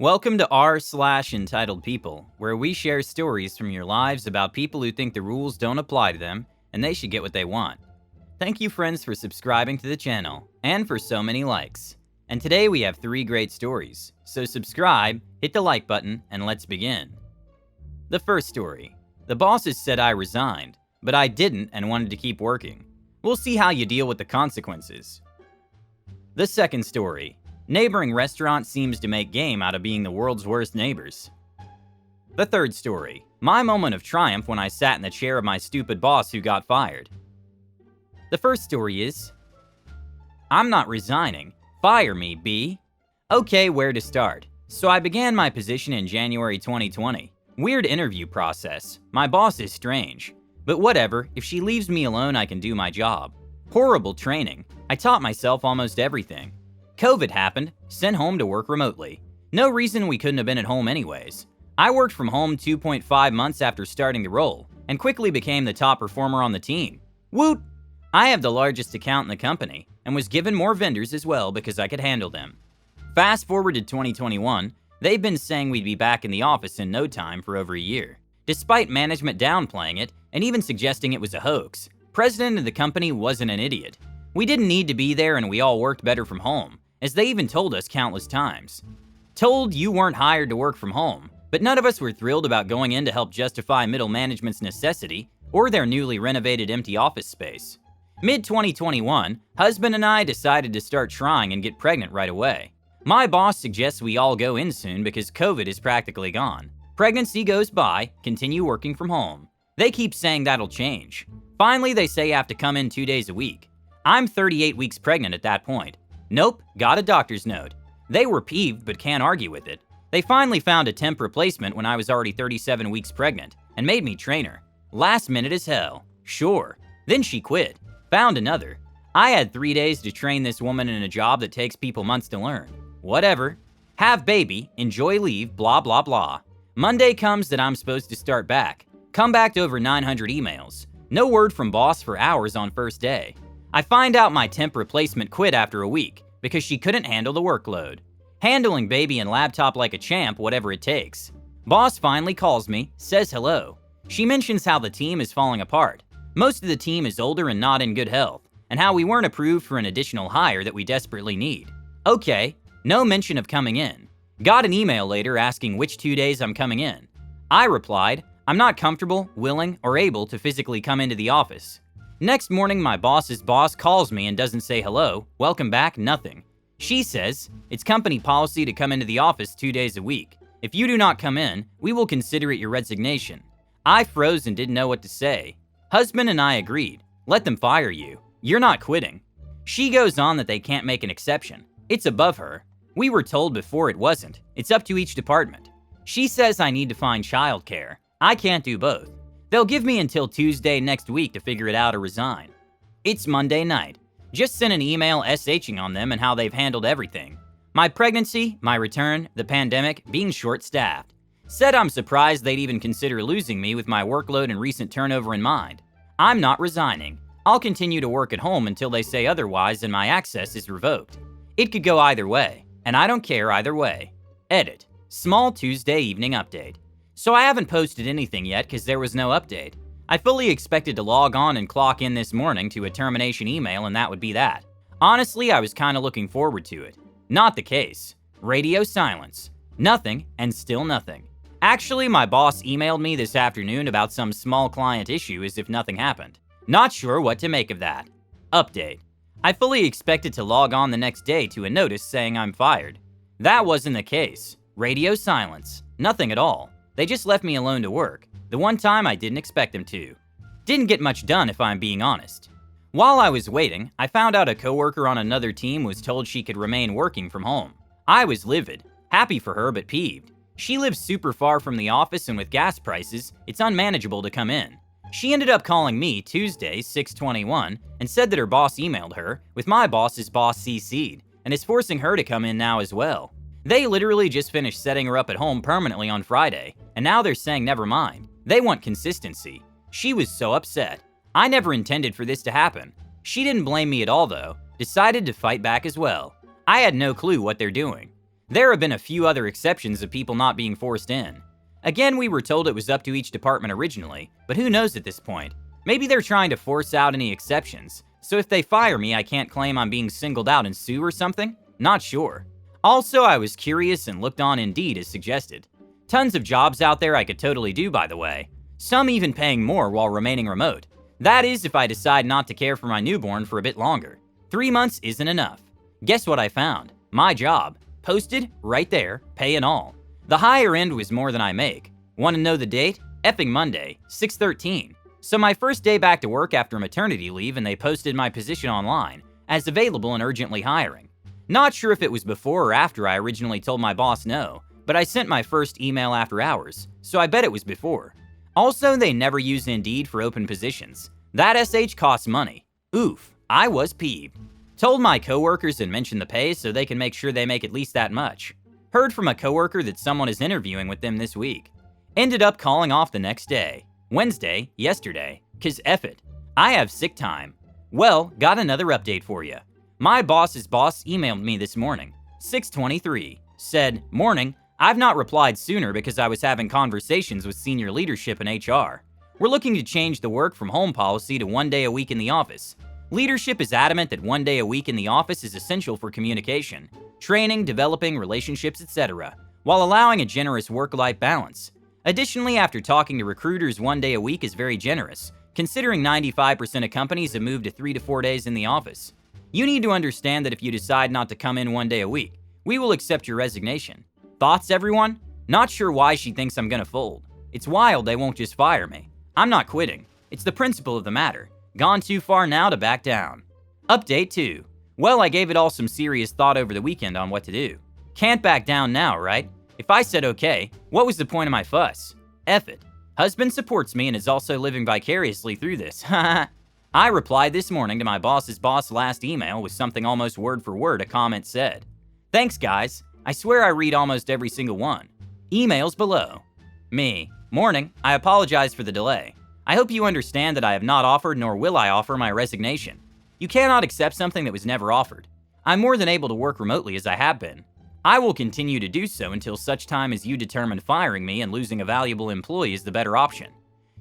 Welcome to r/entitled people, where we share stories from your lives about people who think the rules don't apply to them and they should get what they want. Thank you, friends, for subscribing to the channel and for so many likes. And today we have 3 great stories, so subscribe, hit the like button, and let's begin. The first story. The bosses said I resigned, but I didn't and wanted to keep working. We'll see how you deal with the consequences. The second story. Neighboring restaurant seems to make game out of being the world's worst neighbors. The third story. My moment of triumph when I sat in the chair of my stupid boss who got fired. The first story is, I'm not resigning. Fire me, B. Okay, where to start? So I began my position in January 2020. Weird interview process. My boss is strange. But whatever, if she leaves me alone, I can do my job. Horrible training. I taught myself almost everything. COVID happened, sent home to work remotely. No reason we couldn't have been at home anyways. I worked from home 2.5 months after starting the role, and quickly became the top performer on the team. Woot! I have the largest account in the company, and was given more vendors as well because I could handle them. Fast forward to 2021, they've been saying we'd be back in the office in no time for over a year. Despite management downplaying it, and even suggesting it was a hoax, president of the company wasn't an idiot. We didn't need to be there and we all worked better from home, as they even told us countless times. Told you weren't hired to work from home, but none of us were thrilled about going in to help justify middle management's necessity or their newly renovated empty office space. Mid-2021, husband and I decided to start trying and get pregnant right away. My boss suggests we all go in soon because COVID is practically gone. Pregnancy goes by, continue working from home. They keep saying that'll change. Finally, they say I have to come in 2 days a week. I'm 38 weeks pregnant at that point. Nope, got a doctor's note. They were peeved but can't argue with it. They finally found a temp replacement when I was already 37 weeks pregnant and made me train her. Last minute as hell. Sure. Then she quit. Found another. I had 3 days to train this woman in a job that takes people months to learn. Whatever. Have baby, enjoy leave, blah blah blah. Monday comes that I'm supposed to start back. Come back to over 900 emails. No word from boss for hours on first day. I find out my temp replacement quit after a week because she couldn't handle the workload. Handling baby and laptop like a champ, whatever it takes. Boss finally calls me, says hello. She mentions how the team is falling apart. Most of the team is older and not in good health, and how we weren't approved for an additional hire that we desperately need. Okay, no mention of coming in. Got an email later asking which 2 days I'm coming in. I replied, I'm not comfortable, willing, or able to physically come into the office. Next morning, my boss's boss calls me and doesn't say hello, welcome back, nothing. She says, it's company policy to come into the office 2 days a week. If you do not come in, we will consider it your resignation. I froze and didn't know what to say. Husband and I agreed. Let them fire you. You're not quitting. She goes on that they can't make an exception. It's above her. We were told before it wasn't. It's up to each department. She says I need to find childcare. I can't do both. They'll give me until Tuesday next week to figure it out or resign. It's Monday night. Just sent an email SHing on them and how they've handled everything. My pregnancy, my return, the pandemic, being short-staffed. Said I'm surprised they'd even consider losing me with my workload and recent turnover in mind. I'm not resigning. I'll continue to work at home until they say otherwise and my access is revoked. It could go either way, and I don't care either way. Edit. Small Tuesday evening update. So I haven't posted anything yet because there was no update. I fully expected to log on and clock in this morning to a termination email and that would be that. Honestly, I was kind of looking forward to it. Not the case. Radio silence. Nothing and still nothing. Actually, my boss emailed me this afternoon about some small client issue as if nothing happened. Not sure what to make of that. Update. I fully expected to log on the next day to a notice saying I'm fired. That wasn't the case. Radio silence. Nothing at all. They just left me alone to work, the one time I didn't expect them to. Didn't get much done if I'm being honest. While I was waiting, I found out a coworker on another team was told she could remain working from home. I was livid, happy for her but peeved. She lives super far from the office and with gas prices, it's unmanageable to come in. She ended up calling me Tuesday, 6/21, and said that her boss emailed her, with my boss's boss CC'd, and is forcing her to come in now as well. They literally just finished setting her up at home permanently on Friday, and now they're saying never mind. They want consistency. She was so upset. I never intended for this to happen. She didn't blame me at all though, decided to fight back as well. I had no clue what they're doing. There have been a few other exceptions of people not being forced in. Again, we were told it was up to each department originally, but who knows at this point? Maybe they're trying to force out any exceptions, so if they fire me, I can't claim I'm being singled out and sue or something? Not sure. Also, I was curious and looked on Indeed as suggested. Tons of jobs out there I could totally do, by the way. Some even paying more while remaining remote. That is if I decide not to care for my newborn for a bit longer. 3 months isn't enough. Guess what I found? My job. Posted right there, pay and all. The higher end was more than I make. Want to know the date? Effing Monday, 6/13. So my first day back to work after maternity leave, and they posted my position online as available and urgently hiring. Not sure if it was before or after I originally told my boss no, but I sent my first email after hours, so I bet it was before. Also, they never use Indeed for open positions. That SH costs money. Oof, I was peeved. Told my coworkers and mentioned the pay so they can make sure they make at least that much. Heard from a coworker that someone is interviewing with them this week. Ended up calling off the next day. Wednesday, yesterday, 'cause F it. I have sick time. Well, got another update for you. My boss's boss emailed me this morning, 6:23. Said, "Morning, I've not replied sooner because I was having conversations with senior leadership in HR. We're looking to change the work from home policy to 1 day a week in the office. Leadership is adamant that 1 day a week in the office is essential for communication, training, developing relationships, etc., while allowing a generous work-life balance. Additionally, after talking to recruiters, 1 day a week is very generous, considering 95% of companies have moved to 3 to 4 days in the office. You need to understand that if you decide not to come in 1 day a week, we will accept your resignation. Thoughts, everyone? Not sure why she thinks I'm gonna fold. It's wild they won't just fire me. I'm not quitting. It's the principle of the matter. Gone too far now to back down." Update 2. Well, I gave it all some serious thought over the weekend on what to do. Can't back down now, right? If I said okay, what was the point of my fuss? F it. Husband supports me and is also living vicariously through this. Haha. I replied this morning to my boss's boss last email with something almost word for word a comment said. Thanks, guys. I swear I read almost every single one. Emails below. Me. Morning. I apologize for the delay. I hope you understand that I have not offered nor will I offer my resignation. You cannot accept something that was never offered. I'm more than able to work remotely as I have been. I will continue to do so until such time as you determine firing me and losing a valuable employee is the better option.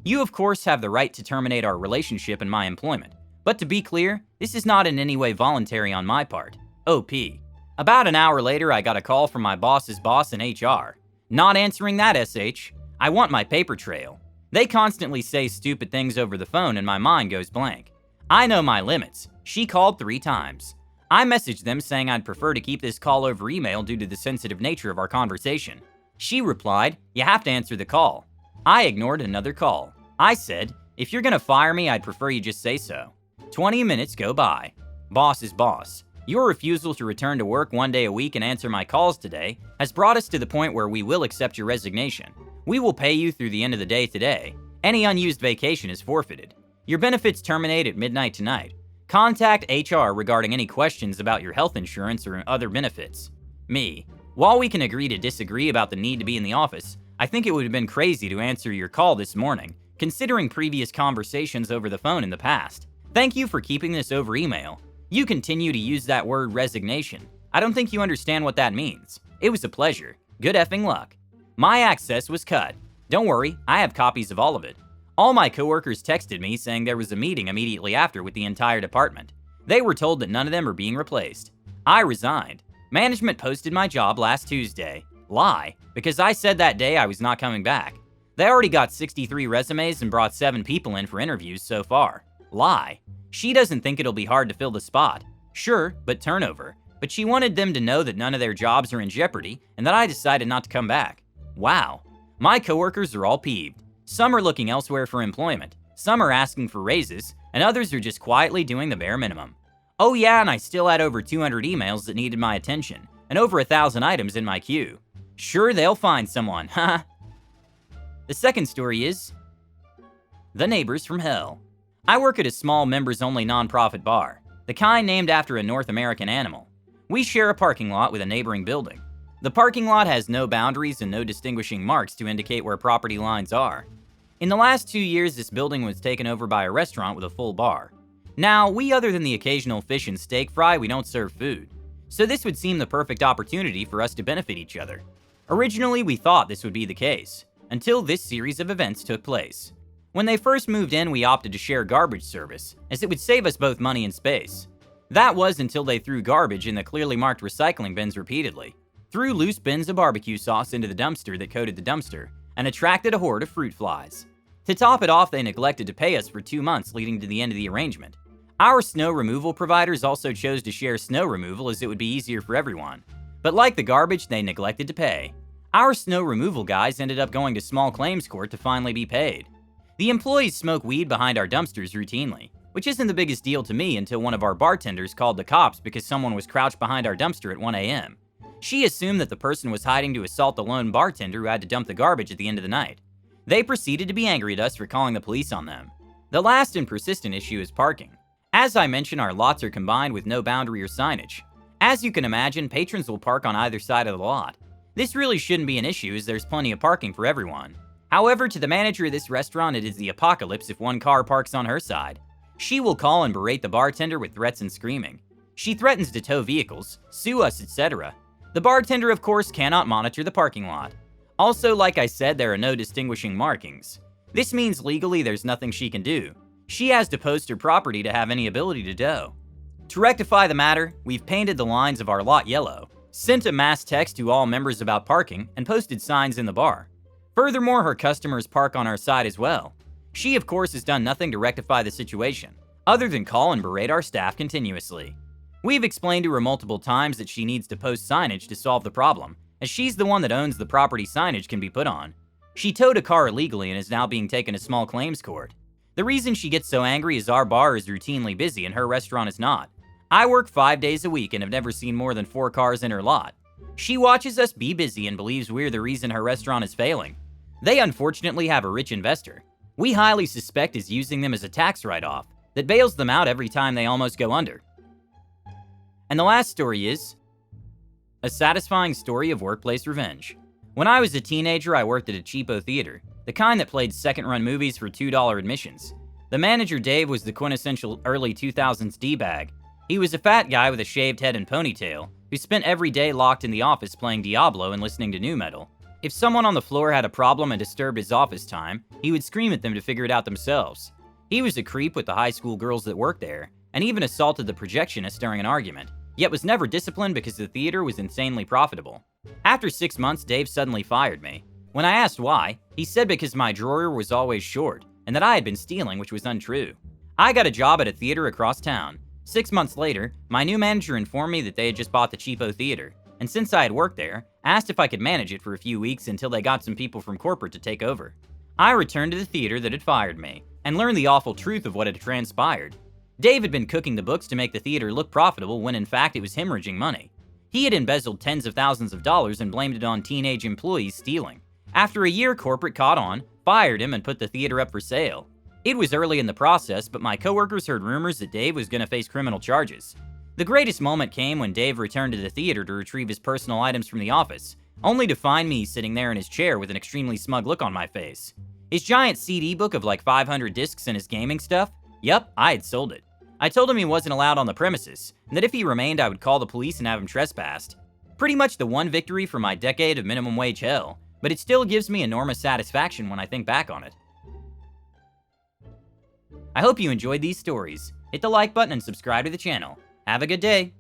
You of course have the right to terminate our relationship and my employment. But to be clear, this is not in any way voluntary on my part. OP. About an hour later, I got a call from my boss's boss in HR. Not answering that, SH. I want my paper trail. They constantly say stupid things over the phone and my mind goes blank. I know my limits. She called 3 times. I messaged them saying I'd prefer to keep this call over email due to the sensitive nature of our conversation. She replied, "You have to answer the call." I ignored another call. I said, "If you're gonna fire me, I'd prefer you just say so." 20 minutes go by. Boss is boss. Your refusal to return to work 1 day a week and answer my calls today has brought us to the point where we will accept your resignation. We will pay you through the end of the day today. Any unused vacation is forfeited. Your benefits terminate at midnight tonight. Contact HR regarding any questions about your health insurance or other benefits. Me. While we can agree to disagree about the need to be in the office, I think it would have been crazy to answer your call this morning, considering previous conversations over the phone in the past. Thank you for keeping this over email. You continue to use that word resignation. I don't think you understand what that means. It was a pleasure. Good effing luck. My access was cut. Don't worry, I have copies of all of it. All my coworkers texted me saying there was a meeting immediately after with the entire department. They were told that none of them are being replaced. I resigned. Management posted my job last Tuesday. Lie, because I said that day I was not coming back. They already got 63 resumes and brought 7 people in for interviews so far. Lie. She doesn't think it'll be hard to fill the spot. Sure, but turnover. But she wanted them to know that none of their jobs are in jeopardy and that I decided not to come back. Wow. My coworkers are all peeved. Some are looking elsewhere for employment, some are asking for raises, and others are just quietly doing the bare minimum. Oh yeah, and I still had over 200 emails that needed my attention, and over 1,000 items in my queue. Sure, they'll find someone, haha. The second story is The Neighbors from Hell. I work at a small members-only nonprofit bar, the kind named after a North American animal. We share a parking lot with a neighboring building. The parking lot has no boundaries and no distinguishing marks to indicate where property lines are. In the last 2 years, this building was taken over by a restaurant with a full bar. Now, we other than the occasional fish and steak fry, we don't serve food. so this would seem the perfect opportunity for us to benefit each other. Originally, we thought this would be the case, until this series of events took place. When they first moved in, we opted to share garbage service, as it would save us both money and space. That was until they threw garbage in the clearly marked recycling bins repeatedly, threw loose bins of barbecue sauce into the dumpster that coated the dumpster, and attracted a horde of fruit flies. To top it off, they neglected to pay us for 2 months leading to the end of the arrangement. Our snow removal providers also chose to share snow removal as it would be easier for everyone. But like the garbage, they neglected to pay. Our snow removal guys ended up going to small claims court to finally be paid. The employees smoke weed behind our dumpsters routinely, which isn't the biggest deal to me until one of our bartenders called the cops because someone was crouched behind our dumpster at 1 a.m. She assumed that the person was hiding to assault the lone bartender who had to dump the garbage at the end of the night. They proceeded to be angry at us for calling the police on them. The last and persistent issue is parking. As I mentioned, our lots are combined with no boundary or signage. As you can imagine, patrons will park on either side of the lot. This really shouldn't be an issue as there's plenty of parking for everyone. However, to the manager of this restaurant, it is the apocalypse if one car parks on her side. She will call and berate the bartender with threats and screaming. She threatens to tow vehicles, sue us, etc. The bartender, of course, cannot monitor the parking lot. Also, like I said, there are no distinguishing markings. This means legally there's nothing she can do. She has to post her property to have any ability to tow. To rectify the matter, we've painted the lines of our lot yellow, sent a mass text to all members about parking, and posted signs in the bar. Furthermore, her customers park on our side as well. She, of course, has done nothing to rectify the situation, other than call and berate our staff continuously. We've explained to her multiple times that she needs to post signage to solve the problem, as she's the one that owns the property signage can be put on. She towed a car illegally and is now being taken to small claims court. The reason she gets so angry is our bar is routinely busy and her restaurant is not. I work 5 days a week and have never seen more than 4 cars in her lot. She watches us be busy and believes we're the reason her restaurant is failing. They unfortunately have a rich investor. We highly suspect is using them as a tax write-off that bails them out every time they almost go under. And the last story is a satisfying story of workplace revenge. When I was a teenager, I worked at a cheapo theater, the kind that played second-run movies for $2 admissions. The manager, Dave, was the quintessential early 2000s D-bag. He was a fat guy with a shaved head and ponytail, who spent every day locked in the office playing Diablo and listening to nu metal. If someone on the floor had a problem and disturbed his office time, he would scream at them to figure it out themselves. He was a creep with the high school girls that worked there, and even assaulted the projectionist during an argument, yet was never disciplined because the theater was insanely profitable. After 6 months, Dave suddenly fired me. When I asked why, he said because my drawer was always short, and that I had been stealing, which was untrue. I got a job at a theater across town. 6 months later, my new manager informed me that they had just bought the cheapo theater, and since I had worked there, asked if I could manage it for a few weeks until they got some people from corporate to take over. I returned to the theater that had fired me, and learned the awful truth of what had transpired. Dave had been cooking the books to make the theater look profitable when in fact it was hemorrhaging money. He had embezzled tens of thousands of dollars and blamed it on teenage employees stealing. After a year, corporate caught on, fired him, and put the theater up for sale. It was early in the process, but my coworkers heard rumors that Dave was going to face criminal charges. The greatest moment came when Dave returned to the theater to retrieve his personal items from the office, only to find me sitting there in his chair with an extremely smug look on my face. His giant CD book of like 500 discs and his gaming stuff? Yep, I had sold it. I told him he wasn't allowed on the premises, and that if he remained I would call the police and have him trespassed. Pretty much the one victory for my decade of minimum wage hell, but it still gives me enormous satisfaction when I think back on it. I hope you enjoyed these stories. Hit the like button and subscribe to the channel. Have a good day.